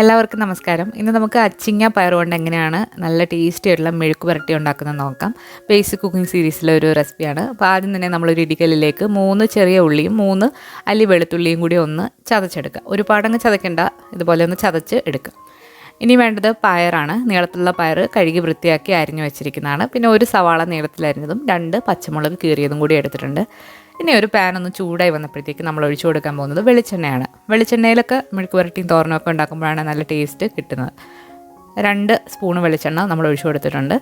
എല്ലാവർക്കും നമസ്കാരം. ഇന്ന് നമുക്ക് അച്ചിങ്ങ പയർ കൊണ്ട് എങ്ങനെയാണ് നല്ല ടേസ്റ്റി ആയിട്ടുള്ള മെഴുക്ക് പുരട്ടി ഉണ്ടാക്കുന്നത് നോക്കാം. ബേസിക് കുക്കിംഗ് സീരീസിലെ ഒരു റെസിപ്പിയാണ്. അപ്പോൾ ആദ്യം തന്നെ നമ്മളൊരു ഇടിക്കലിലേക്ക് 3 ചെറിയ ഉള്ളിയും 3 അല്ലി വെളുത്തുള്ളിയും കൂടി ഒന്ന് ചതച്ചെടുക്കുക. ഒരുപാടങ്ങ് ചതയ്ക്കേണ്ട, ഇതുപോലെ ഒന്ന് ചതച്ച് എടുക്കുക. ഇനി വേണ്ടത് പയറാണ്. നീളത്തിലുള്ള പയർ കഴുകി വൃത്തിയാക്കി അരിഞ്ഞു വെച്ചിരിക്കുന്നതാണ്. പിന്നെ ഒരു സവാള നീളത്തിലരിഞ്ഞതും 2 പച്ചമുളക് കീറിയതും കൂടി എടുത്തിട്ടുണ്ട്. ഇനി ഒരു പാൻ ഒന്ന് ചൂടായി വന്നപ്പോഴത്തേക്ക് നമ്മൾ ഒഴിച്ചു കൊടുക്കാൻ പോകുന്നത് വെളിച്ചെണ്ണയാണ്. വെളിച്ചെണ്ണയിലൊക്കെ മെഴുക്ക് പുരട്ടിയും തോരനൊക്കെ ഉണ്ടാക്കുമ്പോഴാണ് നല്ല ടേസ്റ്റ് കിട്ടുന്നത്. 2 സ്പൂൺ വെളിച്ചെണ്ണ നമ്മൾ ഒഴിച്ചു കൊടുത്തിട്ടുണ്ട്.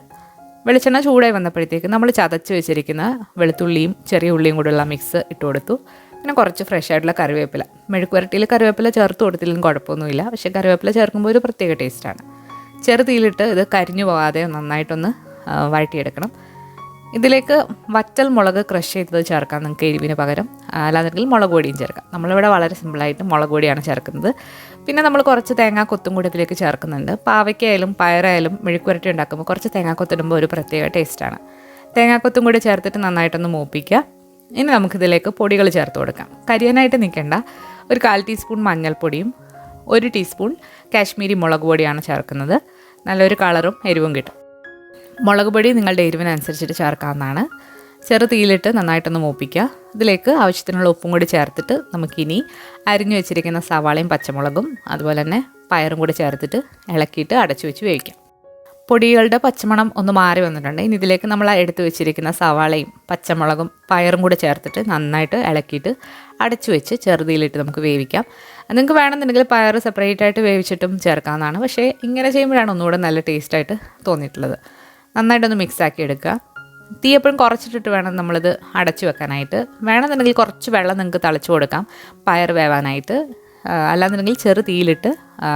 വെളിച്ചെണ്ണ ചൂടായി വന്നപ്പോഴത്തേക്ക് നമ്മൾ ചതച്ച് വെച്ചിരിക്കുന്ന വെളുത്തുള്ളിയും ചെറിയ ഉള്ളിയും കൂടെയുള്ള മിക്സ് ഇട്ട് കൊടുത്തു. പിന്നെ കുറച്ച് ഫ്രഷ് ആയിട്ടുള്ള കറിവേപ്പില. മെഴുക്ക് പുരട്ടിയിൽ കറിവേപ്പില ചേർത്ത് കൊടുത്തില്ലെങ്കിൽ കുഴപ്പമൊന്നുമില്ല, പക്ഷേ കറിവേപ്പില ചേർക്കുമ്പോൾ ഒരു പ്രത്യേക ടേസ്റ്റാണ്. ചെറുതീയിലിട്ട് ഇത് കരിഞ്ഞു പോകാതെ നന്നായിട്ടൊന്ന് വഴറ്റിയെടുക്കണം. ഇതിലേക്ക് വറ്റൽ മുളക് ക്രഷ് ചെയ്തത് ചേർക്കാം, നിങ്ങൾക്ക് എരിവിന് പകരം. അല്ലാന്നുണ്ടെങ്കിൽ മുളക് പൊടിയും ചേർക്കാം. നമ്മളിവിടെ വളരെ സിമ്പിളായിട്ട് മുളക് പൊടിയാണ് ചേർക്കുന്നത്. പിന്നെ നമ്മൾ കുറച്ച് തേങ്ങാക്കൊത്തും കൂടി ഇതിലേക്ക് ചേർക്കുന്നുണ്ട്. പാവയ്ക്കായാലും പയറായാലും മെഴുക്ക് പുരട്ടി ഉണ്ടാക്കുമ്പോൾ കുറച്ച് തേങ്ങാക്കൊത്തിടുമ്പോൾ ഒരു പ്രത്യേക ടേസ്റ്റാണ്. തേങ്ങാക്കൊത്തും കൂടി ചേർത്തിട്ട് നന്നായിട്ടൊന്ന് മൂപ്പിക്കുക. ഇനി നമുക്കിതിലേക്ക് പൊടികൾ ചേർത്ത് കൊടുക്കാം. കരിയാനായിട്ട് നിൽക്കേണ്ട. ഒരു 1/4 ടീസ്പൂൺ മഞ്ഞൾപ്പൊടിയും 1 ടീസ്പൂൺ കാശ്മീരി മുളക് പൊടിയാണ് ചേർക്കുന്നത്. നല്ലൊരു കളറും എരിവും കിട്ടും. മുളക് പൊടി നിങ്ങളുടെ എരിവിനനുസരിച്ചിട്ട് ചേർക്കാവുന്നതാണ്. ചെറു തീയിലിട്ട് നന്നായിട്ടൊന്ന് മൂപ്പിക്കുക. ഇതിലേക്ക് ആവശ്യത്തിനുള്ള ഉപ്പും കൂടി ചേർത്തിട്ട് നമുക്കിനി അരിഞ്ഞു വെച്ചിരിക്കുന്ന സവാളയും പച്ചമുളകും അതുപോലെ തന്നെ പയറും കൂടി ചേർത്തിട്ട് ഇളക്കിയിട്ട് അടച്ചു വെച്ച് വേവിക്കാം. പൊടികളുടെ പച്ചമണം ഒന്ന് മാറി വന്നിട്ടുണ്ട്. ഇനി ഇതിലേക്ക് നമ്മൾ എടുത്തു വെച്ചിരിക്കുന്ന സവാളയും പച്ചമുളകും പയറും കൂടി ചേർത്തിട്ട് നന്നായിട്ട് ഇളക്കിയിട്ട് അടച്ചു വെച്ച് ചെറുതീയിലിട്ട് നമുക്ക് വേവിക്കാം. നിങ്ങൾക്ക് വേണമെന്നുണ്ടെങ്കിൽ പയർ സെപ്പറേറ്റ് ആയിട്ട് വേവിച്ചിട്ടും ചേർക്കാവുന്നതാണ്. പക്ഷേ ഇങ്ങനെ ചെയ്യുമ്പോഴാണ് ഒന്നുകൂടെ നല്ല ടേസ്റ്റായിട്ട് തോന്നിയിട്ടുള്ളത്. നന്നായിട്ടൊന്ന് മിക്സാക്കി എടുക്കുക. തീ എപ്പോഴും കുറച്ചിട്ടിട്ട് വേണം നമ്മളിത് അടച്ചു വെക്കാനായിട്ട്. വേണമെന്നുണ്ടെങ്കിൽ കുറച്ച് വെള്ളം നിങ്ങൾക്ക് തളിച്ചു കൊടുക്കാം പയർ വേവാനായിട്ട്. അല്ലാന്നുണ്ടെങ്കിൽ ചെറു തീയിലിട്ട്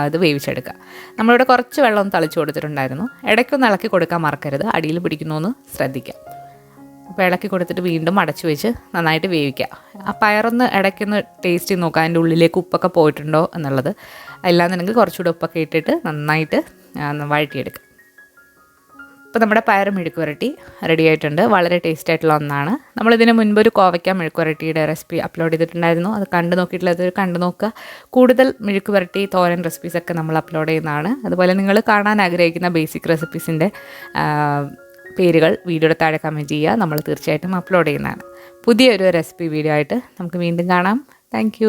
ഇത് വേവിച്ചെടുക്കുക. നമ്മളിവിടെ കുറച്ച് വെള്ളം ഒന്ന് തളിച്ചു കൊടുത്തിട്ടുണ്ടായിരുന്നു. ഇടയ്ക്കൊന്ന് ഇളക്കി കൊടുക്കാൻ മറക്കരുത്, അടിയിൽ പിടിക്കണമെന്ന് ശ്രദ്ധിക്കുക. അപ്പോൾ ഇളക്കി കൊടുത്തിട്ട് വീണ്ടും അടച്ചു വെച്ച് നന്നായിട്ട് വേവിക്കുക. ആ പയറൊന്ന് ഇടയ്ക്കൊന്ന് ടേസ്റ്റ് ചെയ്ത് നോക്കുക, അതിൻ്റെ ഉള്ളിലേക്ക് ഉപ്പൊക്കെ പോയിട്ടുണ്ടോ എന്നുള്ളത്. അല്ലാന്നുണ്ടെങ്കിൽ കുറച്ചുകൂടെ ഉപ്പൊക്കെ ഇട്ടിട്ട് നന്നായിട്ട് വഴറ്റിയെടുക്കുക. ഇപ്പോൾ നമ്മുടെ പയർ മെഴുക്ക് പുരട്ടി റെഡി ആയിട്ടുണ്ട്. വളരെ ടേസ്റ്റ് ആയിട്ടുള്ള ഒന്നാണ്. നമ്മളിതിന് മുൻപ് ഒരു കോവയ്ക്ക മെഴുക്ക് പുരട്ടിയുടെ റെസിപ്പി അപ്ലോഡ് ചെയ്തിട്ടുണ്ടായിരുന്നു. അത് കണ്ടു നോക്കിയിട്ടുള്ളത് കണ്ടു നോക്കുക. കൂടുതൽ മെഴുക്ക് പുരട്ടി തോരൻ റെസിപ്പീസൊക്കെ നമ്മൾ അപ്ലോഡ് ചെയ്യുന്നതാണ്. അതുപോലെ നിങ്ങൾ കാണാൻ ആഗ്രഹിക്കുന്ന ബേസിക് റെസിപ്പീസിൻ്റെ പേരുകൾ വീഡിയോയുടെ താഴെ കമൻറ്റ് ചെയ്യുക. നമ്മൾ തീർച്ചയായിട്ടും അപ്ലോഡ് ചെയ്യുന്നതാണ്. പുതിയൊരു റെസിപ്പി വീഡിയോ ആയിട്ട് നമുക്ക് വീണ്ടും കാണാം. താങ്ക്